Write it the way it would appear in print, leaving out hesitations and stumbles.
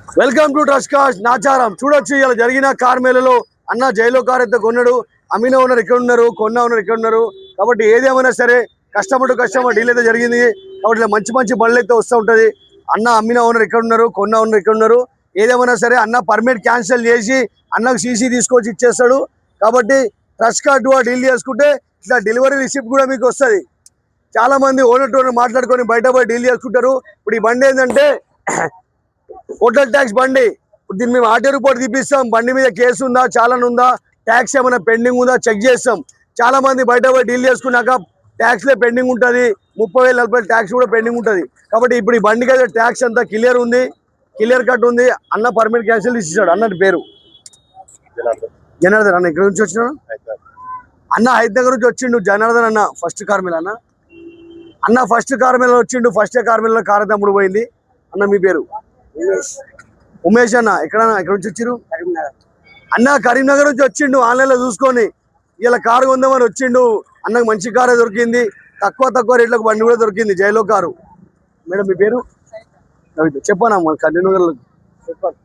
Welcome to trust cars Nacharam. చూడొచ్చు ఇలా జరిగిన కార్ మేళలో అన్న జైలో కార్ అయితే కొన్నాడు, అమ్మిన ఓనర్ ఇక్కడ ఉన్నారు, కొన్న ఓనర్ ఇక్కడ ఉన్నారు. కాబట్టి ఏదేమైనా సరే కస్టమర్ టు కస్టమర్ డీల్ అయితే జరిగింది. కాబట్టి ఇలా మంచి మంచి బండ్లు అయితే వస్తూ ఉంటుంది. అన్న అమ్మిన ఓనర్ ఇక్కడ ఉన్నారు, కొన్న ఓనర్ ఇక్కడ ఉన్నారు. ఏదేమైనా సరే అన్న పర్మిట్ క్యాన్సిల్ చేసి అన్నకు సీసీ తీసుకొచ్చి ఇచ్చేస్తాడు. కాబట్టి ట్రస్ట్ కార్డ్ డీల్ చేసుకుంటే ఇట్లా డెలివరీ రిసిప్ట్ కూడా మీకు వస్తుంది. చాలా మంది ఓనర్ టు ఓనర్ మాట్లాడుకొని బయట పోయి డీల్ చేసుకుంటారు. ఇప్పుడు ఈ బండి ఏంటంటే హోటల్ ట్యాక్స్ బండి. ఇప్పుడు దీన్ని మేము ఆర్టీ రిపోర్ట్ తీపిస్తాం. బండి మీద కేసు ఉందా, చాలాన్ ఉందా, ట్యాక్స్ ఏమైనా పెండింగ్ ఉందా చెక్ చేస్తాం. చాలా మంది బయట పోయి డీల్ చేసుకున్నాక ట్యాక్స్లే పెండింగ్ ఉంటుంది, 30,000 40,000 ట్యాక్స్ కూడా పెండింగ్ ఉంటుంది. కాబట్టి ఇప్పుడు ఈ బండికి అయితే ట్యాక్స్ అంతా క్లియర్ ఉంది, క్లియర్ కట్ ఉంది. అన్న పర్మిట్ క్యాన్సిల్ తీసేసాడు. అన్నటి పేరు జనార్దన్. అన్న ఇక్కడ నుంచి వచ్చినాడు అన్న, హైదరాబాద్ నుంచి వచ్చిండు జనార్దన్ అన్న. ఫస్ట్ కార్ మీద అన్న ఫస్ట్ కార్ మీద వచ్చిండు. ఫస్ట్ కార్ మీద కార్ తమ్ముడు పోయింది. అన్న మీ పేరు? ఉమేష్ అన్న. ఎక్కడ నుంచి వచ్చిరు? అన్న కరీంనగర్ నుంచి వచ్చిండు. ఆన్లైన్ లో చూసుకొని ఇలా కారు కొందామని వచ్చిండు. అన్నకు మంచి కారే దొరికింది, తక్కువ రేట్లకు బండి కూడా దొరికింది, జైలో కారు. మేడం మీ పేరు? చెప్పనా కరీంనగర్ చెప్పండి.